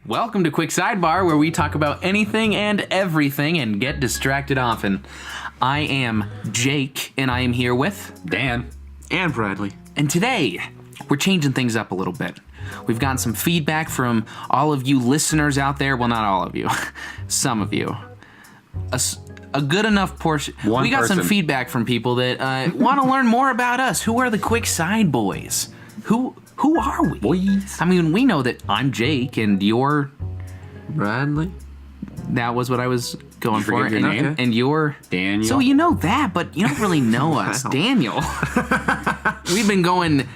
Welcome to Quick Sidebar, where we talk about anything and everything and get distracted often. I am Jake, and I am here with Dan and Bradley. And today, we're changing things up a little bit. We've gotten some feedback from all of you listeners out there. Well, not all of you. Some of you. A good enough portion. We got some feedback from people that want to learn more about us. Who are the Quick Side Boys? Who are we? Boys. I mean, we know that I'm Jake and you're... Bradley? That was what I was going for. Forget your name? And you're... Daniel. So you know that, but you don't really know us. Daniel. We've been going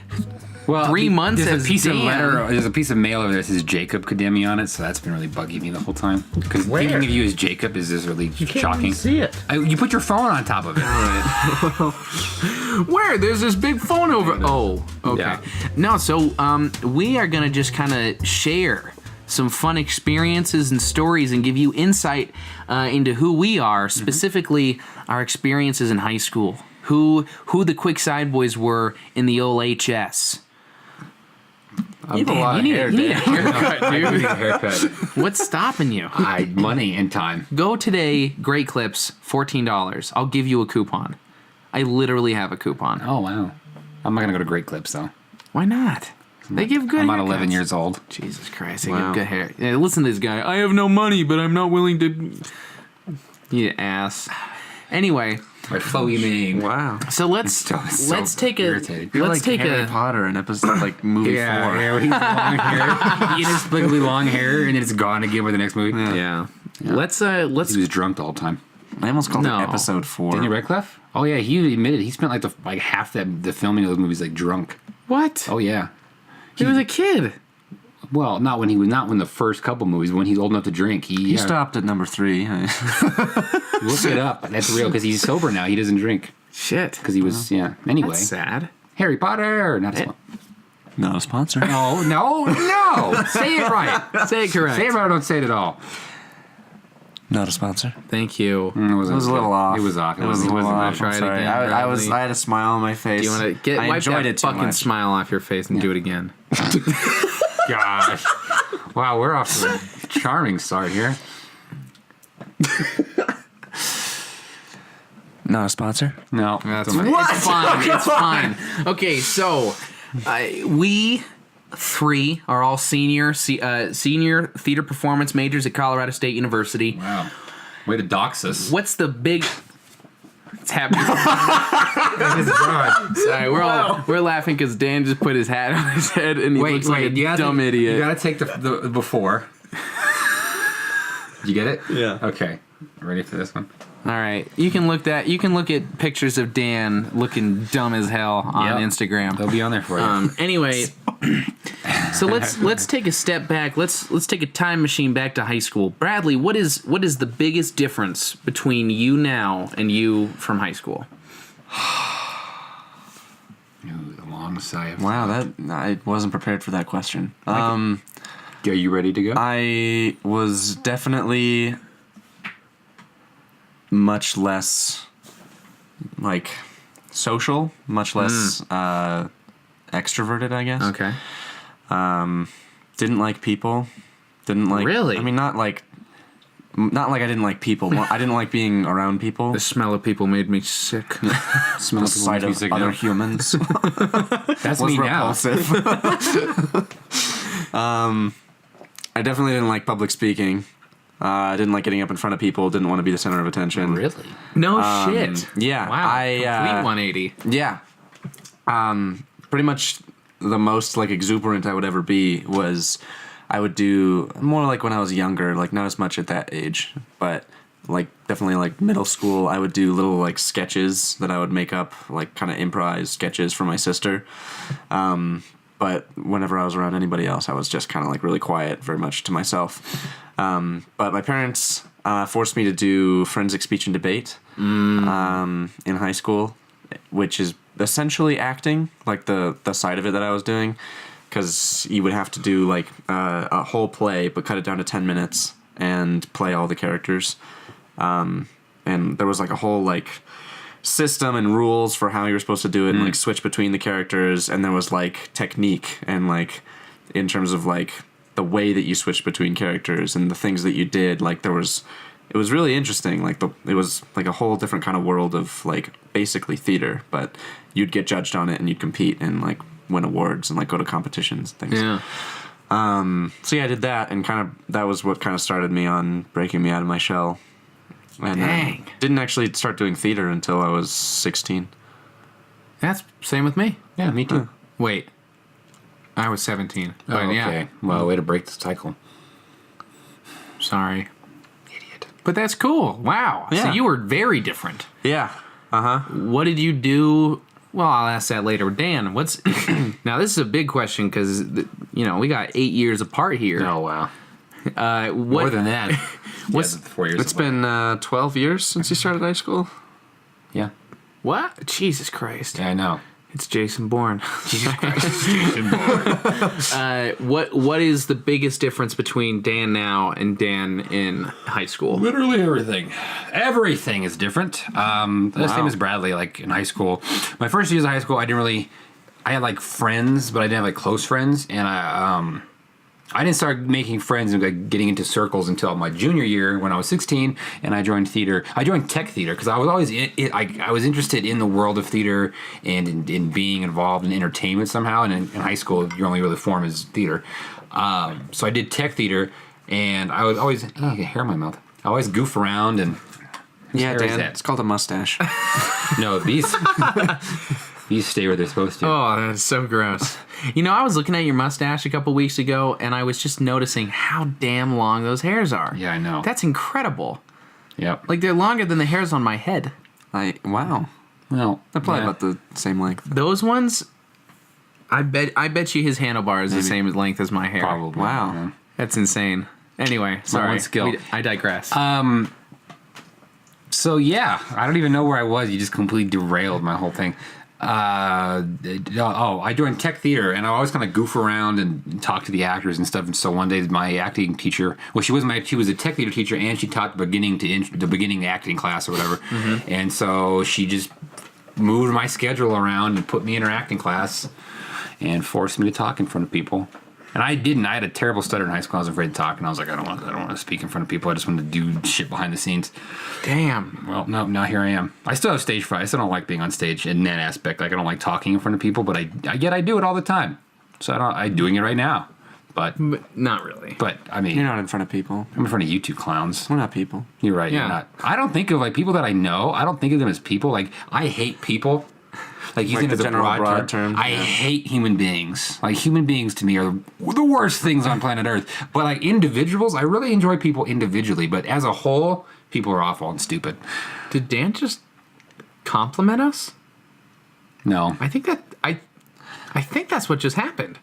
3 months there's as a piece Dan. of letter. There's a piece of mail over there that says Jacob Kademi on it, so that's been really bugging me the whole time. Because thinking of you as Jacob is just really shocking. See it. You put your phone on top of it. Where? There's this big phone over... Oh, okay. Yeah. No, so we are going to just kind of share some fun experiences and stories and give you insight into who we are, specifically our experiences in high school. Who the Quick Side Boys were in the old HS. You have a lot of hair, you need a Dan. haircut, I dude. need a haircut. What's stopping you? Money and time. Go today, Great Clips, $14. I'll give you a coupon. I literally have a coupon. Oh, wow. I'm not going to go to Great Clips, though. Why not? They give good I'm not haircuts. 11 years old. Jesus Christ, they Wow. give good hair. Yeah, listen to this guy. I have no money, but I'm not willing to... You ass. Anyway, My flowy mane. Wow. so let's take a... irritating. You're Let's like take Harry a... Potter in episode like movie 4. Yeah, he's long hair. Inexplicably long hair, and then it's gone again with the next movie. Yeah. Let's... He was drunk the whole time. I almost called No. it episode 4. Daniel Radcliffe? Oh yeah, he admitted he spent like half the filming of those movies like drunk. What? Oh yeah. He was a kid. Well, not when the first couple movies. When he's old enough to drink, He stopped at number 3. Look it up. That's real because he's sober now. He doesn't drink Shit. because he was Anyway, That's sad. Harry Potter. Not a Not a sponsor. no. Say it right. Say it correct. Say it right. Or don't say it at all. Not a sponsor. Thank you. It was It was a little off. It was off. It was a little off. Try I'm it sorry. again, I Bradley. had a smile on my face. Do you want to I wipe enjoyed that it too fucking much. smile off your face and do it again? Gosh. Wow, we're off to a charming start here. Not a sponsor. No, That's don't fine. matter. It's fine. It's fine. Okay, so we three are all senior theater performance majors at Colorado State University. Wow. Way to dox us. What's the big... It's happening. It's gone. Sorry, we're laughing because Dan just put his hat on his head and he looks like a dumb idiot. You gotta take the before. Did you get it? Yeah. Okay. Ready for this one? All right, you can look at pictures of Dan looking dumb as hell on Yep. Instagram. They'll be on there for you. Anyway, so let's take a step back. Let's take a time machine back to high school. Bradley, what is the biggest difference between you now and you from high school? Ooh, the long sigh of Wow, I wasn't prepared for that question. Are you ready to go? I was definitely much less like social, much less extroverted, I guess. Okay. Didn't like people. Didn't like. Really? I mean, not like I didn't like people. I didn't like being around people. The smell of people made me sick. Smell The sight of other humans That's was me now. repulsive. I definitely didn't like public speaking. I didn't like getting up in front of people. Didn't want to be the center of attention. Really? No shit. Yeah. Wow. Complete 180. Yeah. Pretty much the most like exuberant I would ever be was I would do more like when I was younger, like not as much at that age, but like definitely like middle school, I would do little like sketches that I would make up, like kind of improvised sketches for my sister. But whenever I was around anybody else, I was just kind of like really quiet, very much to myself. But my parents forced me to do forensic speech and debate in high school, which is essentially acting, like the side of it that I was doing, because you would have to do like a whole play, but cut it down to 10 minutes and play all the characters. And there was like a whole like system and rules for how you were supposed to do it and like switch between the characters, and there was like technique and like in terms of like the way that you switched between characters and the things that you did. Like it was really interesting. Like it was like a whole different kind of world of like basically theater, but you'd get judged on it and you'd compete and like win awards and like go to competitions and things. Yeah. So yeah, I did that, and that was what kind of started me on breaking me out of my shell. And Dang. didn't actually start doing theater until I was 16. That's same with me. Yeah, me too. Wait. I was 17. Oh, But okay. yeah. Well, way to break the cycle. Sorry. Idiot. But that's cool. Wow. So Yeah. you were very different. Yeah. What did you do? Well, I'll ask that later. Dan, what's... Now, this is a big question because, we got 8 years apart here. Oh, wow. What, More than that. What's- yeah, 4 years. It's been 12 years since you started high school. Yeah. What? Jesus Christ. Yeah, I know. It's Jason Bourne. Jesus Christ. Jason Bourne. What is the biggest difference between Dan now and Dan in high school? Literally everything. Everything is different. The same as Bradley, like in high school. My first years of high school, I had like friends, but I didn't have like close friends. And I didn't start making friends and like getting into circles until my junior year when I was 16, and I joined theater. I joined tech theater because I was always I was interested in the world of theater and in being involved in entertainment somehow. And in high school, your only really form is theater. So I did tech theater, and I was always I get hair in my mouth. I always goof around and Yeah, hair is Dan. that? It's called a mustache. no these these stay where they're supposed to. Oh, that's so gross. I was looking at your mustache a couple weeks ago, and I was just noticing how damn long those hairs are. Yeah, I know. That's incredible. Yep. Like, they're longer than the hairs on my head. Wow. Well, They're probably yeah. about the same length. Those ones, I bet you his handlebar is the same length as my hair. Probably. Wow. Yeah. That's insane. Anyway, sorry. one skill. I digress. So yeah, I don't even know where I was. You just completely derailed my whole thing. I joined tech theater, and I always kind of goof around and talk to the actors and stuff. And so one day, my acting teacher, well, she was a tech theater teacher, and she taught the beginning acting class or whatever. Mm-hmm. And so she just moved my schedule around and put me in her acting class and forced me to talk in front of people. And I didn't. I had a terrible stutter in high school. I was afraid to talk, and I was like, I don't want to speak in front of people. I just want to do shit behind the scenes. Damn. Well, no, now here I am. I still have stage fright. I still don't like being on stage in that aspect. Like, I don't like talking in front of people, but I do it all the time. So I'm doing it right now. But Not really. But I mean, You're not in front of people. I'm in front of you two clowns. We're not people. You're right. Yeah. You're not. I don't think of like people that I know. I don't think of them as people. Like, I hate people. Like, you Like think the it's a general broad broad term. term, I yeah. hate human beings. Like, human beings to me are the worst things on planet Earth. But like individuals, I really enjoy people individually. But as a whole, people are awful and stupid. Did Dan just compliment us? No. I think that's what just happened.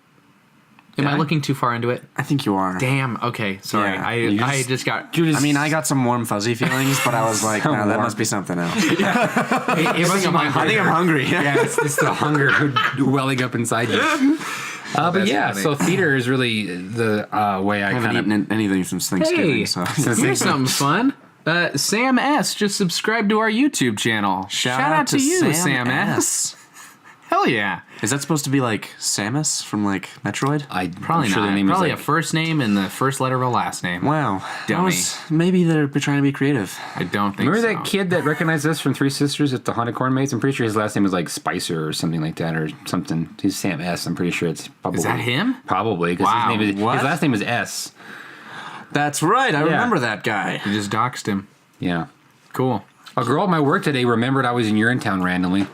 Am I Yeah. looking too far into it? I think you are. Damn. Okay. Sorry. Yeah. I just got. I mean, I got some warm, fuzzy feelings, but I was like, So no, that warm. must be something else. It wasn't my I think I'm hungry. Yeah, it's the hunger welling up inside you. But yeah, funny. so theater is really the way I I haven't kind of. eaten anything since Thanksgiving. Hey, So. here's something fun. Sam S. just subscribed to our YouTube channel. Shout out to you, Sam S. Hell yeah. Is that supposed to be like Samus from like Metroid? Probably I'm sure not. their name Probably is a like, first name and the first letter of a last name. Wow. Dummy. Maybe they're trying to be creative. I don't think Remember so. that kid that recognized us from Three Sisters at the Haunted Corn Maze? I'm pretty sure his last name was like Spicer or something like that, or something. He's Sam S. I'm pretty sure it's probably. Is that him? Probably, because Wow, his what? last name is S. That's right. I remember that guy. You just doxed him. Yeah. Cool. A girl at my work today remembered I was in Urinetown randomly.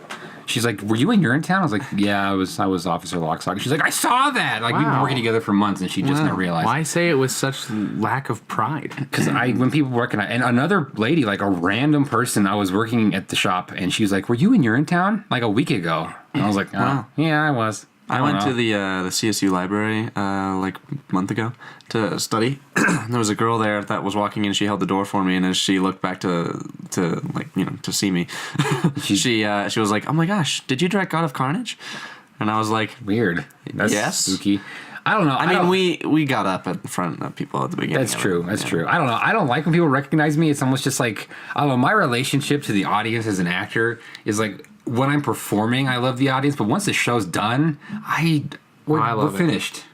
She's like, "Were you in Urinetown?" I was like, "Yeah, I was Officer Lockstock." She's like, "I saw that." Like, we've been Wow. working together for months, and she just Wow. not realized. Why say it with such lack of pride? Because when people recognize, and another lady, like a random person, I was working at the shop, and she was like, "Were you in Urinetown like a week ago?" And I was like, "Oh, Wow. yeah, I was." I went to the CSU library like a month ago to study. There was a girl there that was walking in. She held the door for me, and as she looked back to like to see me, she was like, "Oh my gosh, did you direct God of Carnage?" And I was like, Weird. That's Yes. spooky. I don't know. I mean, we got up in front of people at the beginning. That's of it. true. That's Yeah. true. I don't know. I don't like when people recognize me. It's almost just like, I don't know, my relationship to the audience as an actor is like, when I'm performing, I love the audience, but once the show's done, I we're love it. finished.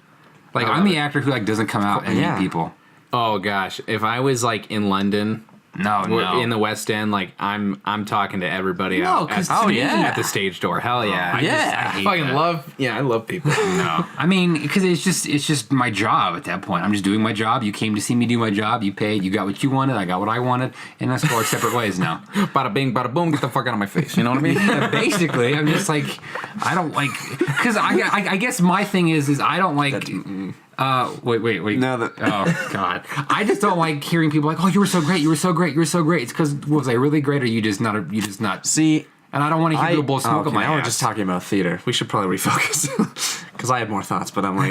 Like I'm the actor who like doesn't come out and meet people. Oh gosh, if I was like in London, in the West End, like I'm talking to everybody out at the stage door. Hell yeah, I love people. No, I mean because it's just my job at that point. I'm just doing my job. You came to see me do my job. You paid. You got what you wanted. I got what I wanted, and let's go our separate ways now. Bada bing, bada boom. Get the fuck out of my face. You know what I mean? Yeah, basically, I'm just like I don't like because I guess my thing is I don't like. Wait. No, oh God, I just don't like hearing people like, "Oh, you were so great, you were so great, you were so great." It's because was I really great, or you just not? See, and I don't want to hear people blow smoke up my ass. Now we're just talking about theater. We should probably refocus because I had more thoughts, but I'm like,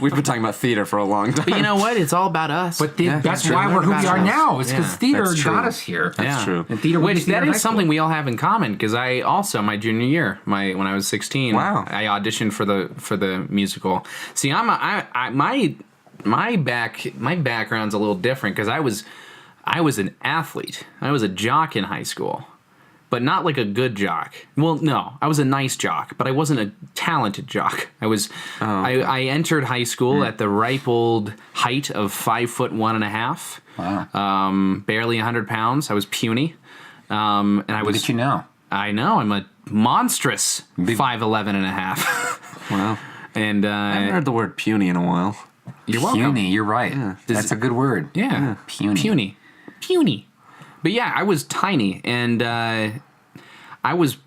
we've been talking about theater for a long time. But you know what? It's all about us. But that's why we're who we are now. It's because theater got us here. That's true. And theater, which that is something we all have in common. Because I also my junior year, when I was 16, I auditioned for the musical. See, my background's a little different because I was an athlete. I was a jock in high school, but not like a good jock. Well, no, I was a nice jock, but I wasn't a talented jock. I entered high school at the ripe old height of 5'1.5". Wow. Barely 100 pounds. I was puny. And I was. Look at you now. I know. I'm a monstrous 5'11.5". Wow. And I haven't heard the word puny in a while. You're welcome. Puny, you're right. Yeah. That's a good word. Yeah. Puny. But yeah, I was tiny, and I was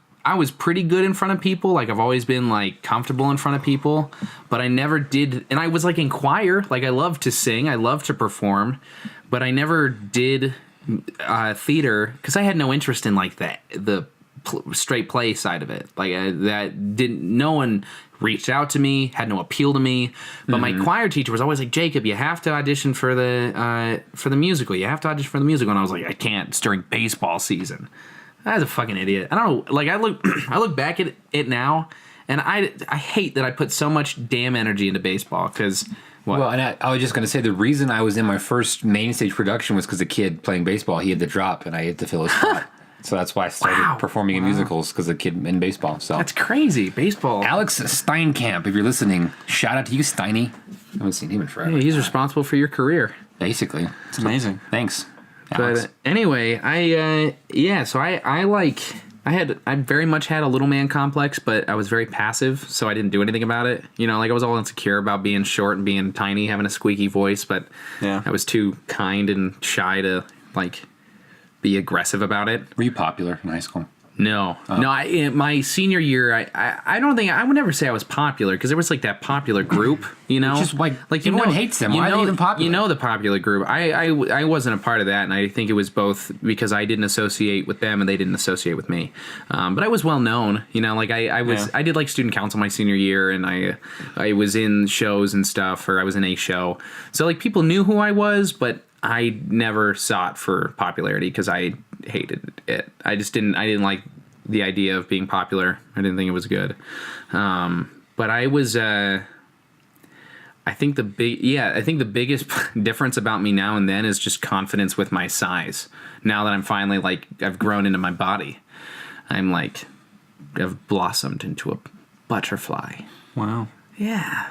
pretty good in front of people. Like I've always been like comfortable in front of people, but I never did. And I was like in choir. Like I love to sing, I love to perform, but I never did theater because I had no interest in like the straight play side of it. Like no one reached out to me, had no appeal to me. But my choir teacher was always like, Jacob, you have to audition for the musical. You have to audition for the musical. And I was like, I can't. It's during baseball season. I was a fucking idiot. I don't know. Like I look back at it now, and I hate that I put so much damn energy into baseball because. What? Well, and I was just going to say the reason I was in my first main stage production was because the kid playing baseball, he had the drop, and I had to fill his spot. So that's why I started performing in musicals because the kid in baseball. So that's crazy. Baseball. Alex Steinkamp, if you're listening, shout out to you, Steiny. I haven't seen him in forever. Yeah, he's responsible for your career. Basically, it's amazing. Thanks, Alex. But anyway, I very much had a little man complex, but I was very passive, so I didn't do anything about it. You know, like I was all insecure about being short and being tiny, having a squeaky voice, but I was too kind and shy to like be aggressive about it. Were you popular in high school? No. In my senior year, I don't think I would never say I was popular because there was like that popular group, you know, just like everyone hates them. Why are they even popular? You know, the popular group. I wasn't a part of that, and I think it was both because I didn't associate with them and they didn't associate with me. But I was well known, you know, like I did like student council my senior year, and I was in shows and stuff, or I was in a show, so like people knew who I was, but I never sought for popularity because I hated it. I didn't like the idea of being popular. I didn't think it was good. But I was, I think the biggest difference about me now and then is just confidence with my size. Now that I'm finally like, I've grown into my body. I'm like, I've blossomed into a butterfly. Wow. Yeah.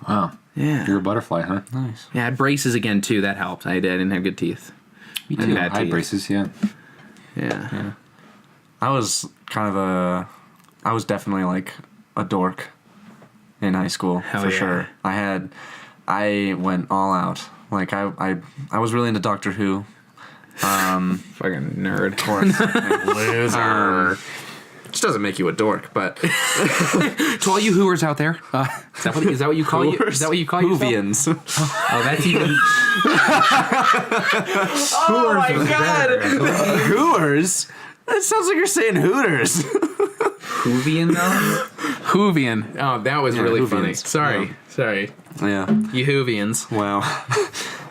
Wow. Yeah. You're a butterfly, huh? Nice. Yeah, I had braces again too. That helped. I didn't have good teeth. Me too. I had braces, yeah. I was I was definitely like a dork in high school for sure. I went all out. Like I was really into Doctor Who. Fucking nerd. Of course. Loser. Which doesn't make you a dork, but to all you Whoers out there, is that what you call you? Is that what you call Whovians? Oh, that's even. Oh my god! Whoers? That sounds like you're saying Hooters. Hoovian though. Hoovian. Oh, that was really funny. Sorry. Yeah. You Hoovians. Wow.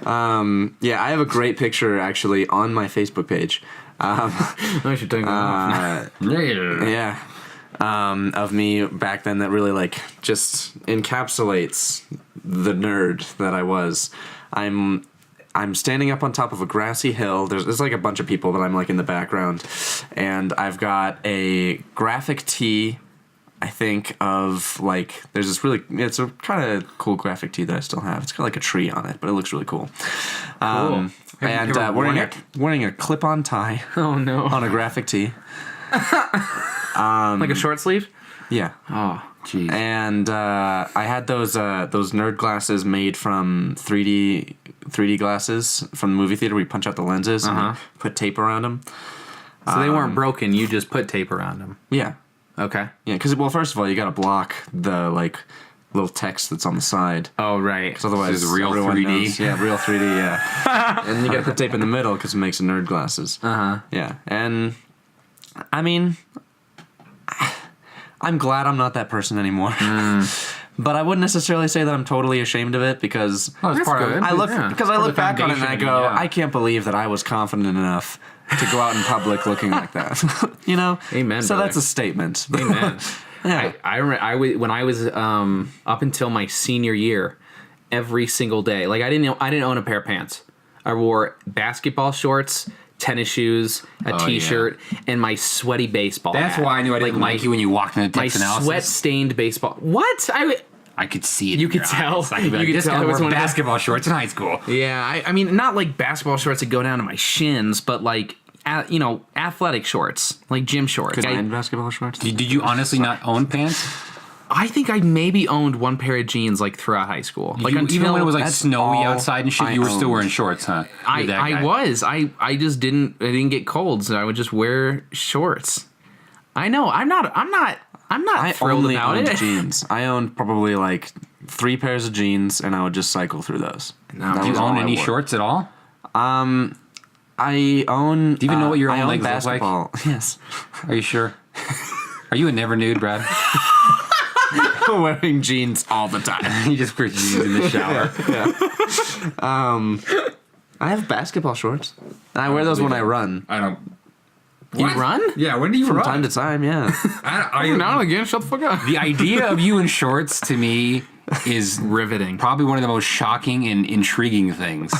I have a great picture actually on my Facebook page. I should take that off. Yeah. Of me back then that really like just encapsulates the nerd that I was. I'm standing up on top of a grassy hill. There's like a bunch of people that I'm like in the background, and I've got a graphic tee I think of like there's this it's a kind of cool graphic tee that I still have. It's got like a tree on it, but it looks really cool. And wearing a clip-on tie. Oh no! On a graphic tee. Like a short sleeve. Yeah. Oh, jeez. And I had those nerd glasses made from 3D glasses from the movie theater. We punch out the lenses and put tape around them. So they weren't broken. You just put tape around them. Yeah. Okay. Yeah, because first of all, you got to block the little text that's on the side. Oh right. Because otherwise, it's real 3D. Knows. Yeah, real 3D. Yeah. And you got to put tape in the middle because it makes it nerd glasses. Yeah, and I mean, I'm glad I'm not that person anymore. But I wouldn't necessarily say that I'm totally ashamed of it because that's good. I look back on it and I go, yeah. I can't believe that I was confident enough to go out in public looking like that. You know? Amen. So brother. that's a statement. Amen. Yeah. When I was up until my senior year, every single day, like I didn't own a pair of pants. I wore basketball shorts, tennis shoes, a t-shirt, and my sweaty baseball That's hat. why I knew I didn't like you when you walked in the My text analysis. sweat-stained baseball. What? I could see it. You in could your tell. eyes. I could be like, You could this tell guy it was wore one of those- basketball shorts in high school. Yeah, I mean, not like basketball shorts that go down to my shins, but like, athletic shorts, like gym shorts. And basketball shorts. Did you honestly not own pants? I think I maybe owned one pair of jeans like throughout high school. Like Even when it was like that's snowy all outside and shit, I you were still owned. wearing shorts, huh? You're that guy. I was. I just didn't get cold, so I would just wear shorts. I know. I'm not I thrilled only about owned it. jeans. I owned probably like 3 pairs of jeans, and I would just cycle through those. No. That Do you was all own I any wore. shorts at all? I own. Do you even know what your I own own legs look like? basketball. Yes. Are you sure? Are you a never nude, Brad? Wearing jeans all the time. You just wear jeans in the shower. I have basketball shorts. I wear those when I run. I don't. You run? Yeah, when do you From run? time to time, yeah. Now and again, shut the fuck up. The idea of you in shorts to me is Riveting. probably one of the most shocking and intriguing things.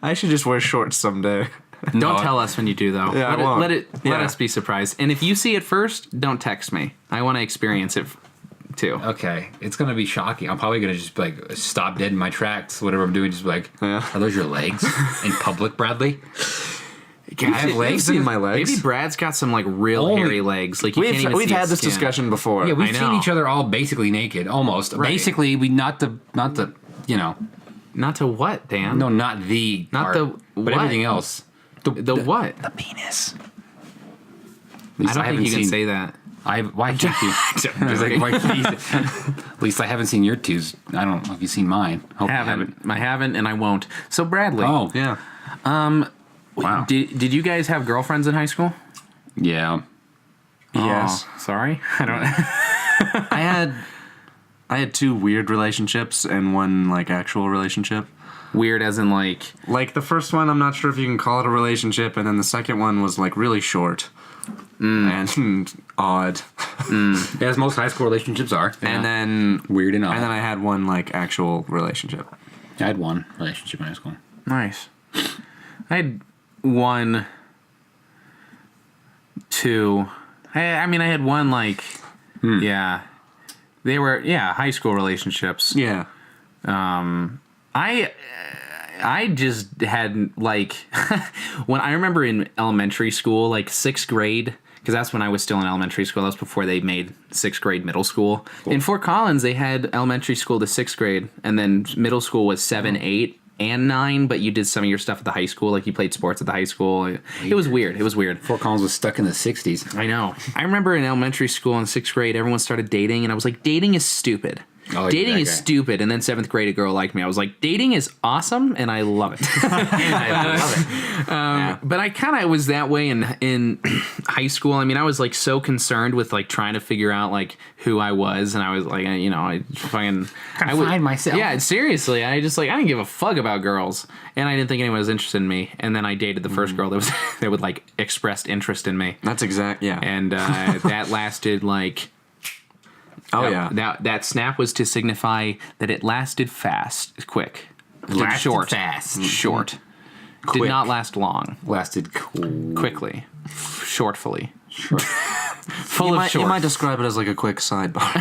I should just wear shorts someday. Don't tell us when you do, though. Yeah, I won't. Let Yeah. us be surprised. And if you see it first, don't text me. I want to experience it too. Okay, it's gonna be shocking. I'm probably gonna just like stop dead in my tracks. Whatever I'm doing, just be like, Yeah. are those your legs in public, Bradley? Can I have legs? You've seen my legs. Maybe Brad's got some like real Only- hairy legs. Like you can't even We've see had his this skin. discussion before. Yeah, we've I seen know. each other all basically naked, almost. Right. Basically, we not the you know, Not to what, Dan? no, not the Not part, the but what? everything else. The what? The penis. I don't think you can say that. Why can't you? I was like, why can't you? At least I haven't seen your twos. I don't know if you've seen mine. Hope you I haven't, and I won't. So Bradley, Oh, Yeah. wow. did you guys have girlfriends in high school? Yeah. Yes. Oh, sorry, I don't. I had 2 weird relationships and 1 like actual relationship. Weird, as in like. Like the first one, I'm not sure if you can call it a relationship, and then the second one was like really short and odd. As most high school relationships are. And then Weird enough. And then I had 1 like actual relationship. I had one relationship in high school. Nice. I had 1, 2. I mean, I had 1 like. Yeah. They were high school relationships. Yeah. I just had like when I remember in elementary school, like 6th grade, because that's when I was still in elementary school. That was before they made 6th grade middle school. Cool. In Fort Collins, they had elementary school to 6th grade, and then middle school was 7, 8, and 9. But you did some of your stuff at the high school, like you played sports at the high school. It was weird. It was weird. Fort Collins was stuck in the 60s. I know. I remember in elementary school in 6th grade, everyone started dating, and I was like, dating is stupid. Oh, Dating that is guy. stupid. And then 7th grade, a girl liked me. I was like, dating is awesome, and I love it. I love it. But I kind of was that way in high school. I mean, I was like so concerned with like trying to figure out like who I was, and I was like, you know, I fucking Find myself. Yeah, seriously, I didn't give a fuck about girls, and I didn't think anyone was interested in me. And then I dated the first girl that would like expressed interest in me, That's exact. Yeah. and that lasted like. Oh yeah. That snap was to signify that it lasted fast, quick, Lasted short, fast. short. Did Quick. not last long. Lasted cool. Quickly, shortfully. Sure. full of shorts. You might describe it as like a quick sidebar.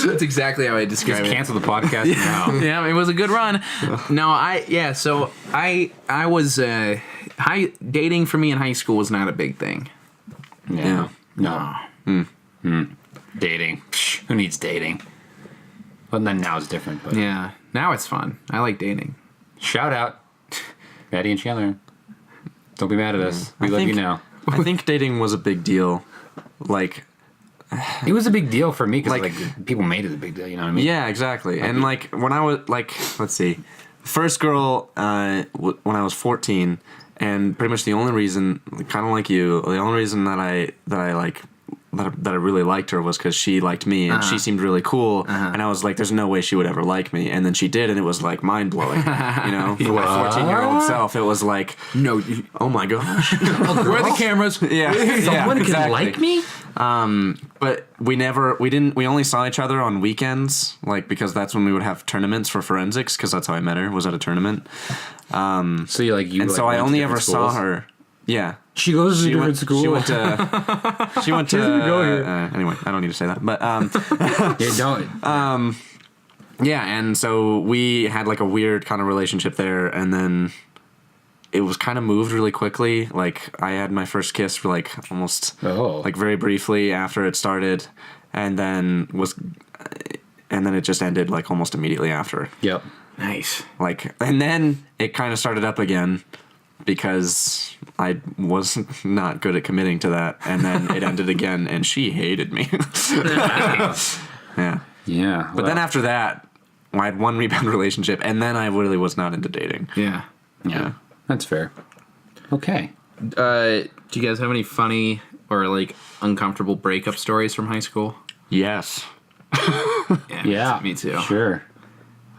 That's exactly how I describe Just it. cancel the podcast now. Yeah, it was a good run. No, so I was dating for me in high school was not a big thing. Yeah. No. Dating. Psh, who needs dating? Well, then now it's different. But Yeah, now it's fun. I like dating. shout out, Maddie and Chandler. Don't be mad at us. We love you now. I think dating was a big deal. Like, It was a big deal for me because Like- people made it a big deal. You know what I mean? yeah, exactly. And like when I was like, let's see, first girl when I was 14, and pretty much the only reason, kind of like you, the only reason that I really liked her was because she liked me and she seemed really cool, and I was like, there's no way she would ever like me, and then she did, and it was like mind blowing. You know, for my 14-year-old self, it was like, No, oh my gosh. where are the cameras? Yeah, Someone exactly. can like me? But we only saw each other on weekends, like, because that's when we would have tournaments for forensics, because that's how I met her, was at a tournament. So you And like, so I went to only different ever schools? saw her. Yeah. She goes to different schools. She went to go here. Anyway, I don't need to say that. But Yeah, don't. yeah, and so we had like a weird kind of relationship there, and then it was kind of moved really quickly. Like I had my first kiss for like almost like very briefly after it started, and then it just ended like almost immediately after. Yep. Nice. Like, and then it kind of started up again because I was not good at committing to that, and then it ended again, and she hated me. Yeah. Yeah. But then after that, I had one rebound relationship, and then I really was not into dating. Yeah. Yeah. That's fair. Okay. Do you guys have any funny or like uncomfortable breakup stories from high school? Yes. Yeah. Me too. Sure.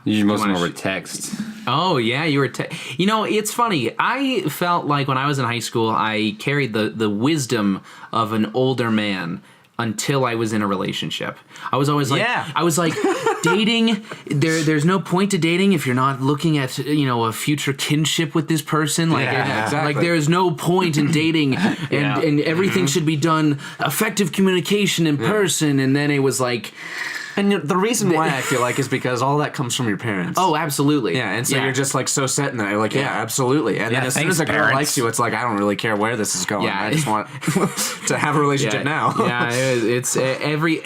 Usually most of them wanna were text. Oh yeah, you were. It's funny. I felt like when I was in high school, I carried the wisdom of an older man until I was in a relationship. I was always like, Yeah. I was like, dating. There's no point to dating if you're not looking at a future kinship with this person. Like, Yeah, exactly. like there's no point in dating, and everything should be done effective communication in person. And then it was like. And the reason why I feel like is because all that comes from your parents. Oh, absolutely. Yeah, and so you're just like so set in that. You're like, yeah, absolutely. And then as soon as a girl parents. likes you, it's like, I don't really care where this is going. Yeah. I just want to have a relationship now. Yeah, it's every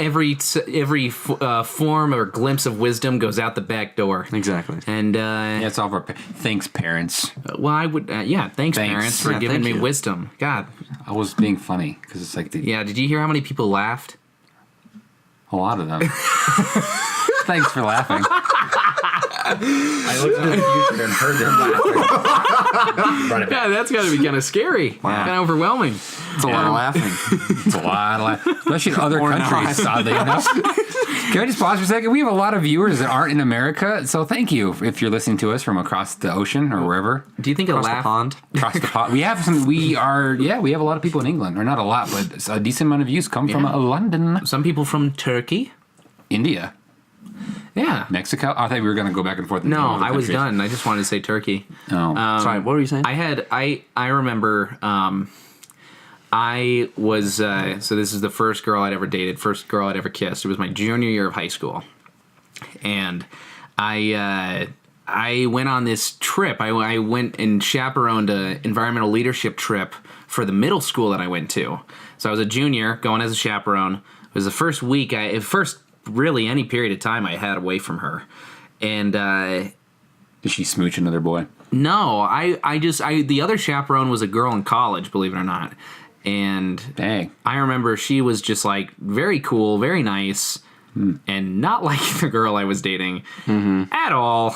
form or glimpse of wisdom goes out the back door. Exactly. And Yeah, it's all for thanks, parents. well, I would thanks parents for Yeah, giving thank me you. wisdom. God, I was being funny because it's like yeah. Did you hear how many people laughed? a lot of them. Thanks for laughing. I looked into the future and heard them laughing. Brought it back. Yeah, that's got to be kind of scary. Wow. Kind of overwhelming. It's a lot of laughing. It's a lot of laughing. Especially in other Or countries, not. oddly enough. Can I just pause for a second? We have a lot of viewers that aren't in America, so thank you if you're listening to us from across the ocean or wherever. Do you think a Across laugh? the pond. Across the pond. We have a lot of people in England. Or not a lot, but a decent amount of views come from London. Some people from Turkey. India. Yeah. Mexico? I thought we were going to go back and forth. No, I was done. I just wanted to say Turkey. Oh. Sorry, what were you saying? I remember I was so this is the first girl I'd ever dated, first girl I'd ever kissed. It was my junior year of high school, and I went on this trip. I went and chaperoned a environmental leadership trip for the middle school that I went to. So I was a junior going as a chaperone. It was the first week really any period of time I had away from her, and Did she smooch another boy? no, the other chaperone was a girl in college, believe it or not, and Dang. I remember she was just like very cool, very nice, and not like the girl I was dating at all.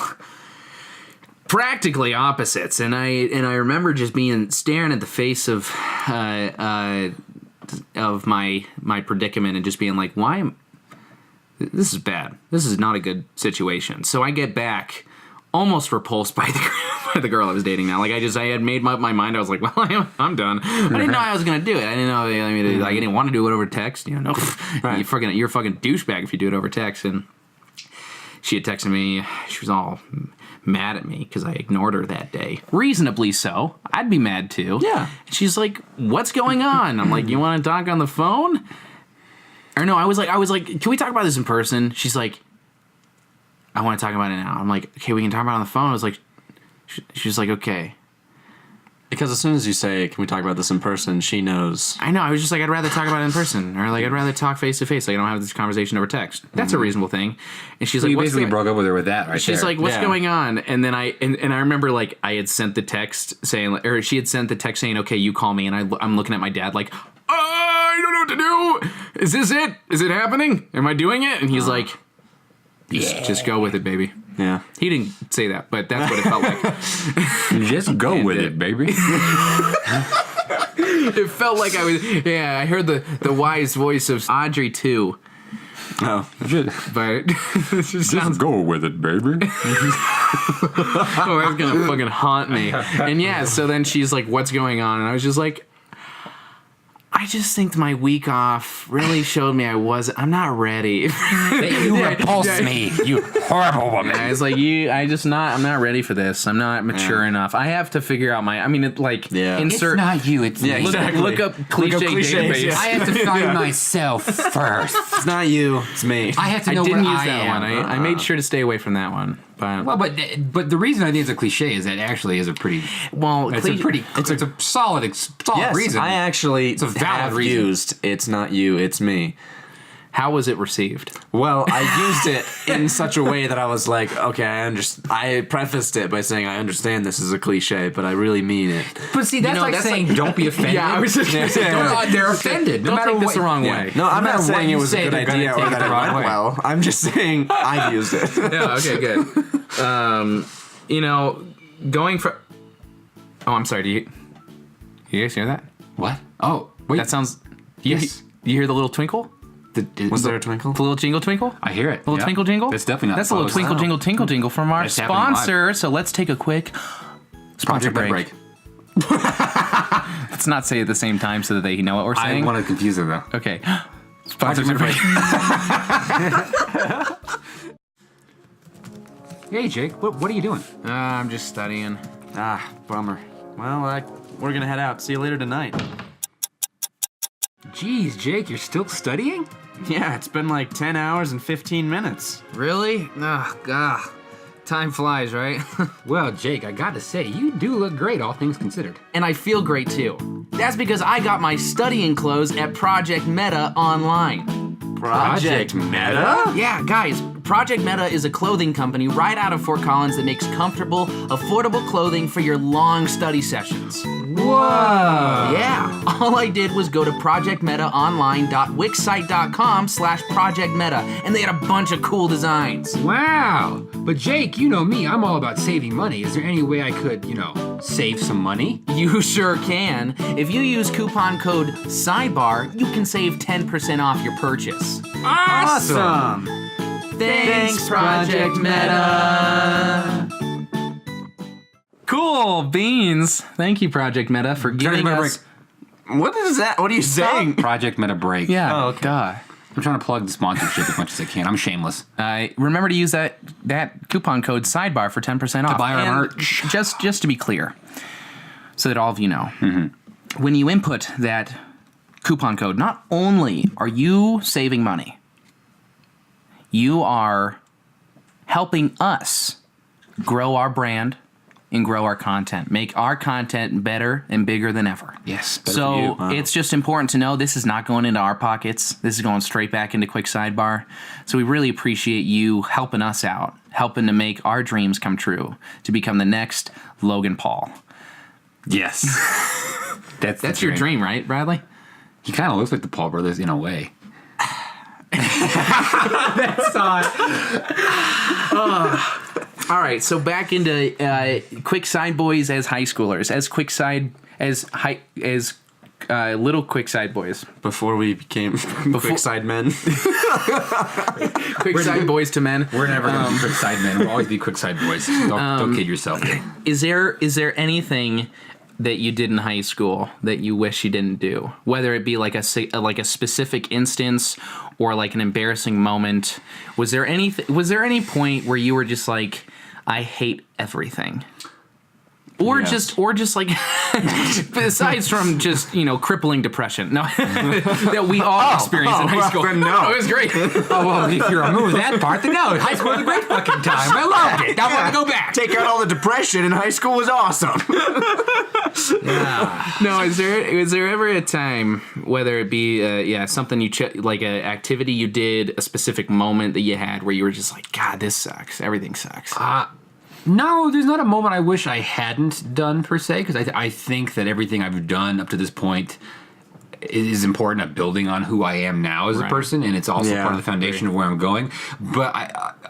Practically opposites, and I remember just staring at the face of my predicament and just being like, this is bad. This is not a good situation. So I get back almost repulsed by the girl I was dating now. Like I had made up my mind. I was like, well, I'm done. I didn't know I was gonna do it. I didn't know. I mean, like I didn't want to do it over text. You're a fucking douchebag if you do it over text. And she had texted me. She was all mad at me because I ignored her that day. Reasonably so. I'd be mad too. Yeah. She's like, "What's going on?" I'm like, "You want to talk on the phone?" Or no, I was like, "Can we talk about this in person?" She's like, "I want to talk about it now." I'm like, "Okay, we can talk about it on the phone." I was like, she's like, "Okay." Because as soon as you say, "Can we talk about this in person?" she knows. I know. I was just like, I'd rather talk about it in person, or like I'd rather talk face to face. Like I don't have this conversation over text. That's a reasonable thing. And she's So like, you "What's basically going-" broke up with her with that, right? She's there. like, "What's Yeah. going on?" And then I remember like I had sent the text saying, or she had sent the text saying, "Okay, you call me." And I'm looking at my dad like, I don't know what to do. Is this it? Is it happening? Am I doing it? And he's like, just go with it, baby. Yeah. He didn't say that, but that's what it felt like. just go with it, baby. It felt like I was. Yeah, I heard the wise voice of Audrey too. Oh. But it just sounds. go with it, baby. Oh, that's gonna fucking haunt me. And yeah, so then she's like, "What's going on?" And I was just like, I just think my week off really showed me I'm not ready. You repulse me, you horrible woman. I was like, I'm not ready for this. I'm not mature enough. I have to figure out Yeah. insert. It's not you, it's Yeah, me. exactly. Look up cliche database. yeah. I have to find myself first. It's not you. It's me. I have to I know didn't what use I that am. one. I made sure to stay away from that one. But Well, but the reason I think it's a cliche is that it actually is a pretty. It's a solid Yes, reason. I actually It's a valid have reason. used "It's not you, it's me." how was it received? Well, I used it in such a way that I was like, okay, I prefaced it by saying I understand this is a cliche, but I really mean it. But see, that's like that's saying like- don't be offended. Yeah, I was just gonna say, They're offended. Don't take this the wrong way. No, I'm matter not saying what it you was a say, good they're gonna idea or take that it it the wrong went way. well. I'm just saying I've used it. Yeah. Okay. Good. Going for. Oh, I'm sorry. Do you guys hear that? What? Oh, wait. That sounds. Yes. You hear the little twinkle? Was there a twinkle? The little jingle twinkle? I hear it. Little Yeah. twinkle jingle? That's definitely not. That's a little close. twinkle Wow. jingle tinkle jingle from our That's happening live. sponsor. So let's take a quick sponsor Project break. break. Let's not say it at the same time so that they know what we're I saying. want to confuse it though. Okay. Sponsor Project break. Hey Jake, what are you doing? I'm just studying. Ah, bummer. Well, we're gonna head out. See you later tonight. Jeez, Jake, you're still studying? Yeah, it's been like 10 hours and 15 minutes. Really? Ugh, God. Time flies, right? Well, Jake, I got to say, you do look great, all things considered. And I feel great too. That's because I got my studying clothes at Project Meta online. Project Meta? Yeah, guys, Project Meta is a clothing company right out of Fort Collins that makes comfortable, affordable clothing for your long study sessions. Whoa! Yeah, all I did was go to projectmetaonline.wixsite.com/projectmeta, and they had a bunch of cool designs. Wow! But Jake, you know me, I'm all about saving money. Is there any way I could, save some money? You sure can. If you use coupon code SIDEBAR, you can save 10% off your purchase. Awesome! Thanks, Project Meta. Cool beans. Thank you, Project Meta, for giving Meta us. What is that? What are you saying? Project Meta Break. Yeah. Oh, okay. God. I'm trying to plug the sponsorship as much as I can. I'm shameless. Remember to use that coupon code SIDEBAR for 10% off. buy our And merch. Just to be clear, so that all of you know, when you input that coupon code, not only are you saving money, you are helping us grow our brand and grow our content, make our content better and bigger than ever. Yes. better for So you. it's just important to know this is not going into our pockets. This is going straight back into Quick Sidebar. So we really appreciate you helping us out, helping to make our dreams come true, to become the next Logan Paul. Yes. That's your dream, right, Bradley? He kind of looks like the Paul brothers in a way. All right, so back into Quick Side Boys as high schoolers, as little Quick Side Boys. Before we became quick side men. Quick Side Boys to men. We're never going to be quick side men. We'll always be quick side boys. Don't kid yourself. Is there anything that you did in high school that you wish you didn't do? Whether it be like a specific instance or like an embarrassing moment. Was there any point where you were just like, I hate everything. Or Yes. just like, besides from just, crippling depression. No, that we all experienced in high school. then no. It was great. Oh, well, if you remove that part, then no, high school was a great fucking time. I loved it. I want to go back. Take out all the depression, and high school was awesome. No, is there ever a time, whether it be something like an activity you did, a specific moment that you had where you were just like, God, this sucks. Everything sucks. No, there's not a moment I wish I hadn't done, per se, because I think that everything I've done up to this point is important at building on who I am now as a person, and it's also part of the foundation of where I'm going. But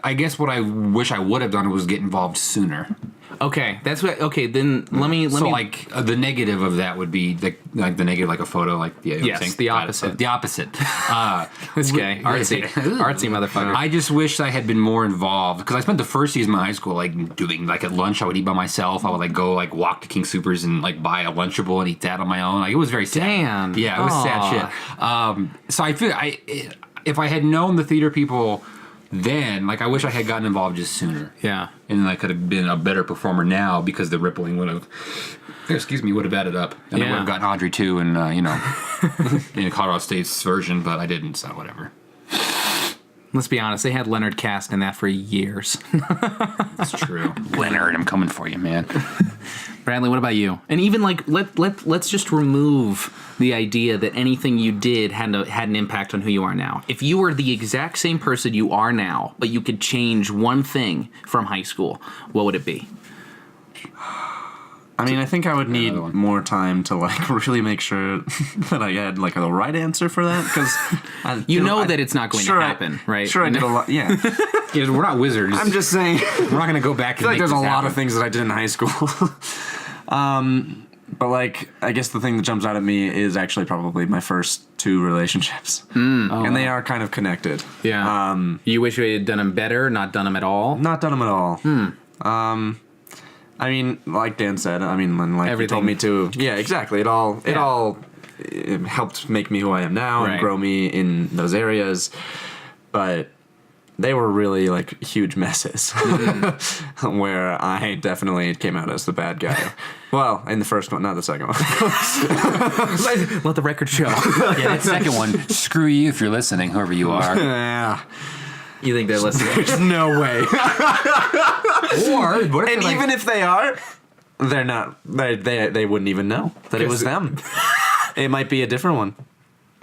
I guess what I wish I would have done was get involved sooner. Okay, that's what. Okay, then let me. Like the negative of that would be like the negative, like a photo, like Yes, the opposite. The opposite. This guy, artsy motherfucker. I just wish I had been more involved because I spent the first years of my high school like doing like at lunch I would eat by myself. I would like go like walk to King Soopers and like buy a Lunchable and eat that on my own. Like it was very sad. Damn. Yeah, it was sad shit. So I feel if I had known the theater people then, like I wish I had gotten involved just sooner. Yeah. And I could have been a better performer now because the rippling would have added up. And I would have gotten Audrey too, and in Colorado State's version, but I didn't, so whatever. Let's be honest, they had Leonard cast in that for years. That's true. Leonard, I'm coming for you, man. Bradley, what about you? And even like let's just remove the idea that anything you did had an impact on who you are now. If you were the exact same person you are now, but you could change one thing from high school, what would it be? I mean, I think I would need more time to like really make sure that I had like the right answer for that because that it's not going to happen, right? Sure, I did a lot. Yeah, Yeah, we're not wizards. I'm just saying. We're not going to go back. I feel like there's a lot of things that I did in high school. But like, I guess the thing that jumps out at me is actually probably my first 2 relationships, and they are kind of connected. Yeah. You wish you had done them better, not done them at all. Not done them at all. I mean, like Dan said, I mean, when like he told me to, yeah, exactly. It helped make me who I am now and grow me in those areas, but they were really like huge messes where I definitely came out as the bad guy. Well, in the first one, not the second one. Let the record show. Yeah, that second one. Screw you if you're listening, whoever you are. Yeah. You think they're listening? There's no way. Or what if even if they are, they're not. They wouldn't even know that it was them. It might be a different one.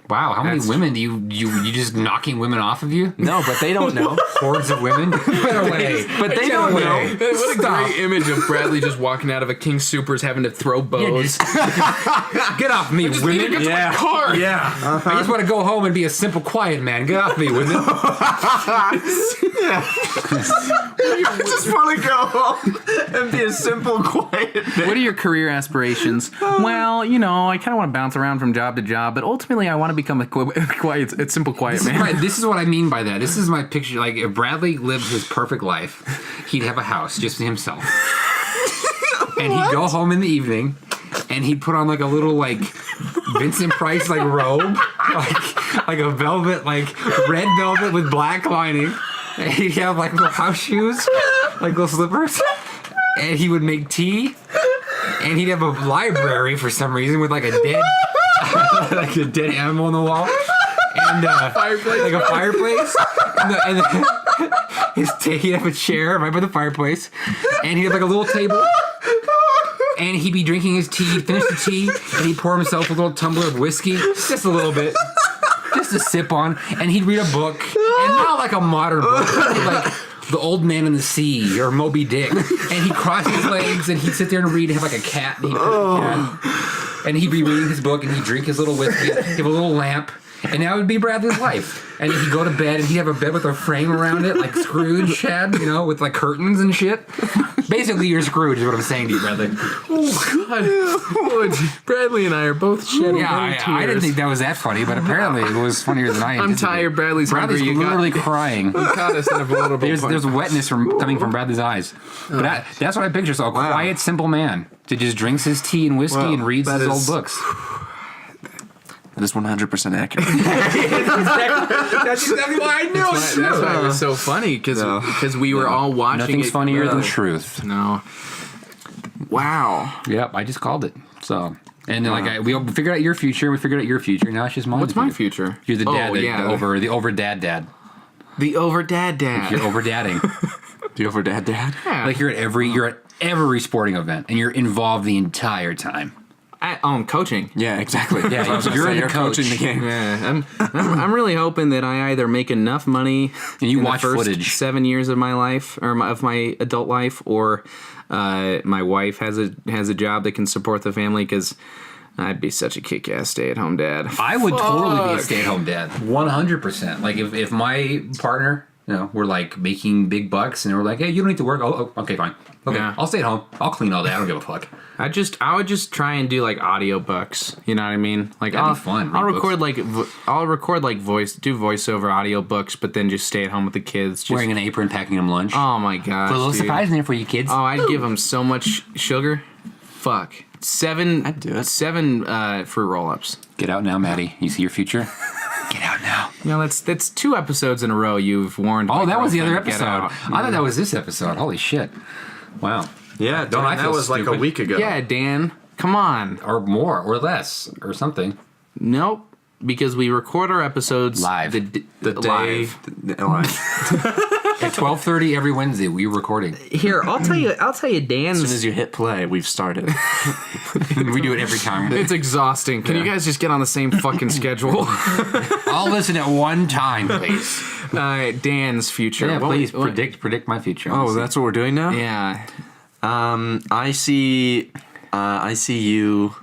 Wow, how many women do you just knocking women off of you? No, but they don't know. Hordes of women? Get away. But they don't know. What a great image of Bradley just walking out of a King Soopers having to throw bows. Get off me, women. My car. Yeah. I just want to go home and be a simple, quiet man. Get off me, women. I just want to go home and be a simple, quiet man. What are your career aspirations? Well, I kind of want to bounce around from job to job, but ultimately I want to become a simple, quiet man. Right, this is what I mean by that. This is my picture. Like, if Bradley lived his perfect life, he'd have a house just to himself. And he'd go home in the evening, and he'd put on, like, a little, like, Vincent Price, like, robe. Like a velvet, like, red velvet with black lining. And he'd have, like, little house shoes, like little slippers. And he would make tea. And he'd have a library for some reason with, like, a dead animal on the wall, and fireplace, like a fireplace, and he'd have a chair right by the fireplace, and he'd have like a little table, and he'd be drinking his tea, finish the tea, and he'd pour himself a little tumbler of whiskey, just a little bit, just to sip on, and he'd read a book, and not like a modern book, like The Old Man in the Sea or Moby Dick, and he'd cross his legs and he'd sit there and read and have like a cat, and he'd pet a cat, and he'd be reading his book and he'd drink his little whiskey, he'd have a little lamp, and that would be Bradley's life. And he'd go to bed and he'd have a bed with a frame around it, like Scrooge had, with like curtains and shit. Basically, you're Scrooge is what I'm saying to you, Bradley. Oh, God. Oh, Bradley and I are both shedding many tears. I didn't think that was that funny, but apparently it was funnier than I anticipated. I'm tired. Bradley's hungry. Literally crying. You caught us in a vulnerable point. There's wetness coming from Bradley's eyes. But that's what I picture. So a quiet, simple man that just drinks his tea and whiskey and reads his old books. That is 100% accurate. That's exactly why I knew it. That's why it was so funny because we were all watching. Nothing's it. funnier than truth. No. Wow. Yep, I just called it. So, and then we figured out your future. We figured out your future. Now it's just mine. What's my future? You're the dad. The over dad. The over dad. You're over dadding. Do you over dad? Yeah. Like you're at every sporting event, and you're involved the entire time. Coaching. Yeah, exactly. Yeah, you're coaching the game. Yeah, I'm really hoping that I either make enough money and you in watch the first footage 7 years of my life or of my adult life, or my wife has a job that can support the family, because I'd be such a kick-ass stay-at-home dad. I would totally be a stay-at-home dad, 100%. Like if my partner, we're like making big bucks, and we're like, hey, you don't need to work. Oh, okay, fine. Okay, yeah. I'll stay at home. I'll clean all day. I don't give a fuck. I would just try and do like audiobooks. You know what I mean? Like that'd be fun. I'll record voiceover audiobooks, but then just stay at home with the kids, just wearing an apron, packing them lunch. Oh my gosh, put a little surprise in there for you kids. Oh, I'd give them so much sugar. Fuck. 7. I'd do it. 7 fruit roll-ups. Get out now, Maddie. You see your future? Get out now. That's 2 episodes in a row you've warned. Oh, that was the other to get episode. out. I thought that was this episode. Holy shit. Wow. Yeah, Don't I that feel was like stupid? a week ago. Yeah, Dan. Come on. Or more, or less, or something. Nope. Because we record our episodes live. The day. At 12:30 every Wednesday, we're recording. Here, I'll tell you, Dan's. As soon as you hit play, we've started. We do it every time. It's exhausting. Can you guys just get on the same fucking schedule? I'll listen at one time, please. Dan's future. Yeah, please predict my future. Oh, that's what we're doing now? Yeah. I see you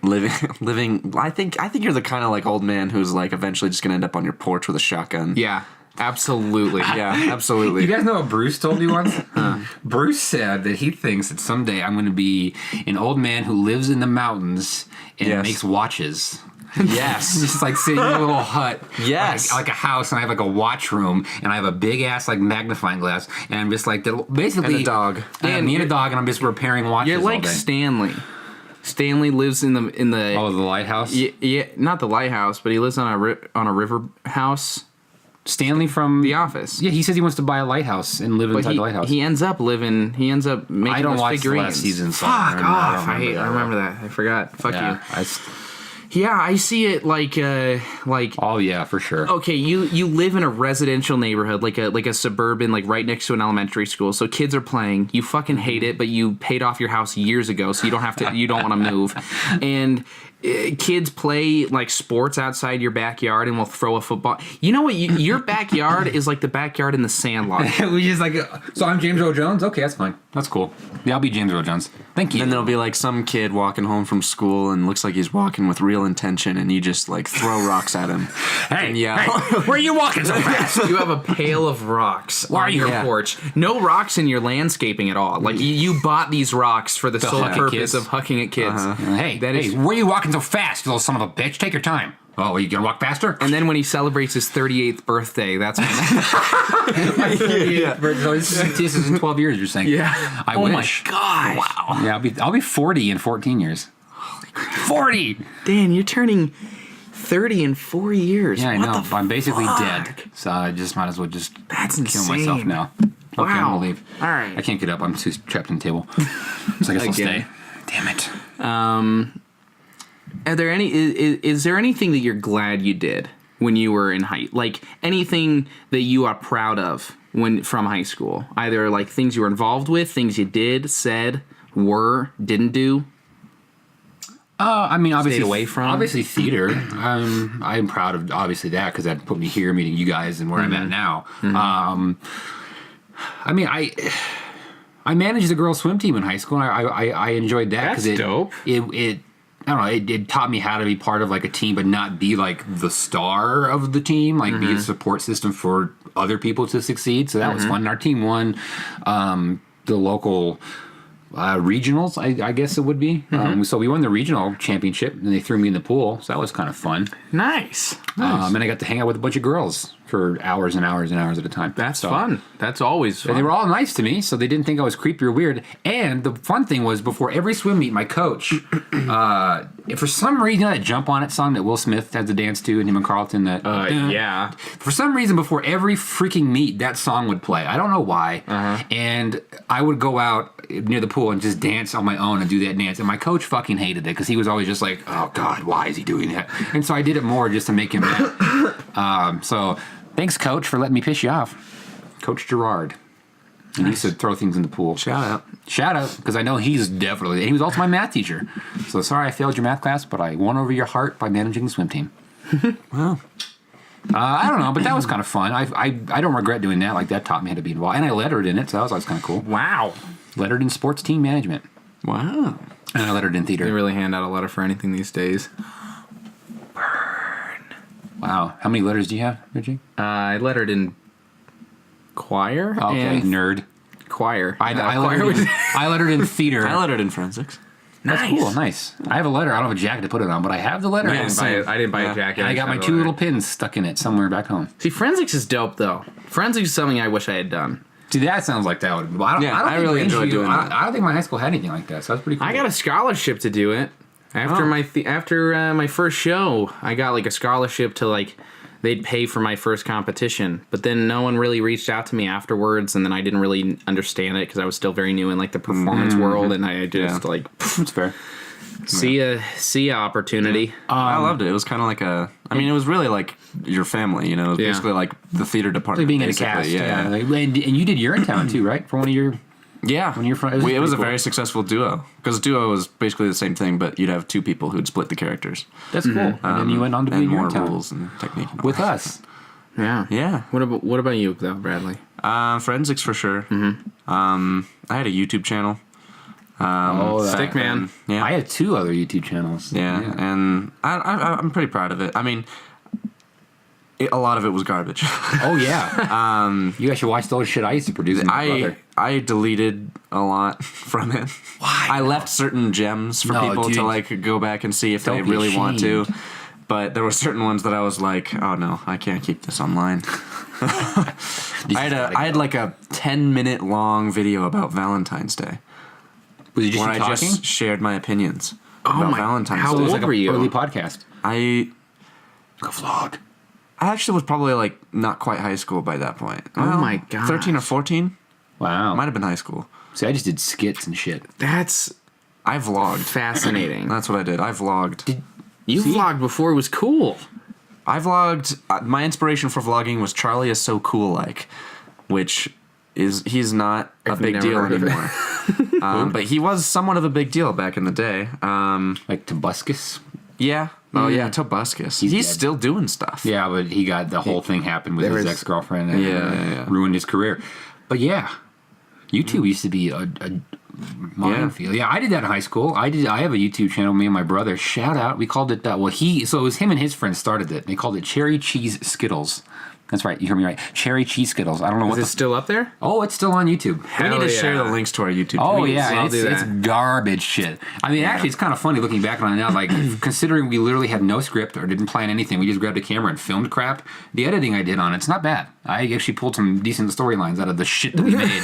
living. I think you're the kind of like old man who's like eventually just gonna end up on your porch with a shotgun. Yeah. Absolutely. Yeah, absolutely. You guys know what Bruce told me once? Bruce said that he thinks that someday I'm going to be an old man who lives in the mountains and makes watches. Yes. Just like sitting in a little hut. Yes. Like a house, and I have like a watch room, and I have a big ass like magnifying glass, and I'm just like basically And a dog. Me and a dog, and I'm just repairing watches. You're like all day. Stanley. Stanley lives in the the lighthouse. Yeah, not the lighthouse, but he lives on a river house. Stanley from The Office. Yeah, he says he wants to buy a lighthouse and live inside the lighthouse. He ends up making I don't those watch figurines. the last season, so Fuck off! I I remember that. I forgot. Fuck yeah, you. Yeah, I see it like. Oh yeah, for sure. Okay, you live in a residential neighborhood, like a suburban, like right next to an elementary school. So kids are playing. You fucking hate it, but you paid off your house years ago, so you don't have to. You don't want to move, and. Kids play like sports outside your backyard and will throw a football. You know what? Your backyard is like the backyard in the Sandlot. We just like, so I'm James Earl Jones? Okay, that's fine. That's cool. Yeah, I'll be James Earl Jones. Thank you. And there'll be like some kid walking home from school and looks like he's walking with real intention, and you just like throw rocks at him. Hey, yeah. Where are you walking so fast? You have a pail of rocks Why are on you- your Yeah. porch. No rocks in your landscaping at all. Like you bought these rocks for the sole huck at purpose kids. of hucking at kids. Hey, That is- where are you walking so fast, you little son of a bitch? Take your time. Oh, are you gonna walk faster? And then when he celebrates his 38th birthday, that's when. So this is in 12 years, you're saying? Yeah. I Oh my wish. gosh. Wow. Yeah, I'll be 40 in 14 years. 40. Dan, you're turning 30 in 4 years. Yeah, I What know. the But I'm basically fuck? dead, so I just might as well just That's kill myself insane. now. Okay, I'm Wow. gonna leave. All right. I can't get up. I'm too trapped in the table. So I guess I'll Again. stay. Damn it. Are there any? Is there anything that you're glad you did when you were in like anything that you are proud of from high school? Either like things you were involved with, things you did, said, didn't do. I mean, obviously, Stayed away from? obviously theater. I'm proud of obviously that because that put me here, meeting you guys, and where I'm at now. I mean, I managed the girls' swim team in high school. And I enjoyed that because That's dope. It I don't know. It taught me how to be part of like a team, but not be like the star of the team. Like be a support system for other people to succeed. So that was fun. And our team won the local regionals. I guess it would be. So we won the regional championship, and they threw me in the pool. So that was kind of fun. Nice. And I got to hang out with a bunch of girls. for hours and hours and hours at a time. That's fun. That's always fun. And they were all nice to me, so they didn't think I was creepy or weird. And the fun thing was, before every swim meet, my coach, for some reason, that Jump On It song that Will Smith had to dance to, and him and Carlton, yeah. For some reason, before every freaking meet, that song would play. I don't know why. And I would go out near the pool and just dance on my own and do that dance. And my coach fucking hated it, because he was always just like, oh, God, why is he doing that? And so I did it more just to make him mad. So... Thanks, Coach, for letting me piss you off. Coach Gerard. And he used to throw things in the pool. Shout out, because I know he's definitely... He was also my math teacher. So sorry I failed your math class, but I won over your heart by managing the swim team. Wow. I don't know, but that was kind of fun. I don't regret doing that. Like, that taught me how to be involved. And I lettered in it, so that was always kind of cool. Wow. Lettered in sports team management. Wow. And I lettered in theater. They really hand out a letter for anything these days. Wow. How many letters do you have, Richie? I lettered in choir. Okay, and nerd. Choir. I lettered in theater. I lettered in forensics. That's cool, nice. I have a letter. I don't have a jacket to put it on, but I have the letter. I didn't buy a jacket. And I got my 2 little pins stuck in it somewhere back home. See, forensics is dope, though. Forensics is something I wish I had done. See, that sounds like that would. I really enjoyed doing that. I don't think my high school had anything like that, so that's pretty cool. I got a scholarship to do it. After my first show, I got like a scholarship to like they'd pay for my first competition. But then no one really reached out to me afterwards, and then I didn't really understand it because I was still very new in like the performance world, and I just like That's fair. see a opportunity. I loved it. It was kind of like it was really like your family, you know. It was basically like the theater department. Like being in a basically. cast. Yeah. And you did Urinetown too, right? For one of your... Yeah. When you're from... It was a very successul duo. Because duo was basically the same thing, but you'd have 2 people who'd split the characters. That's cool. And then you went on to be and more Urinetown. rules and technique. And all With that. us. Yeah. Yeah. What about you, though, Bradley? Forensics for sure. Mm-hmm. I had a YouTube channel. Stickman. Yeah. I had 2 other YouTube channels. Yeah. And I'm pretty proud of it. I mean... a lot of it was garbage. Oh, yeah. You guys should watch the old shit I used to produce. I deleted a lot from it. Why? I left certain gems for people to like go back and see if they really want to. But there were certain ones that I was like, oh no, I can't keep this online. I had like a 10-minute long video about Valentine's Day. Was it just where you I talking? just shared my opinions about Valentine's how Day. old Like were you? early podcast. I Like a vlog. actually was probably like not quite high school by that point. Oh my gosh. 13 or 14? Wow. Might have been high school. See, I just did skits and shit. That's I vlogged. fascinating. That's what I did. I vlogged. You vlogged before it was cool. I vlogged. My inspiration for vlogging was Charlie Is So Cool Like, which he's not a big never deal heard of it. anymore. But he was somewhat of a big deal back in the day. Like Tobuscus. Yeah. Oh yeah, Tobuscus. He's dead. still doing stuff. Yeah, but he got the whole thing happened with his ex-girlfriend and ruined his career. But yeah, YouTube used to be a minefield. Yeah, I did that in high school. I have a YouTube channel. Me and my brother. Shout out. We called it so it was him and his friends started it. They called it Cherry Cheese Skittles. That's right. You heard me right. Cherry Cheese Skittles. I don't know what. Is it still up there? Oh, it's still on YouTube. We need to share the links to our YouTube. Oh Please. yeah, I'll do it's that. garbage shit. I mean, actually, it's kind of funny looking back on it now. Like, considering we literally had no script or didn't plan anything, we just grabbed a camera and filmed crap. The editing I did on it's not bad. I actually pulled some decent storylines out of the shit that we made.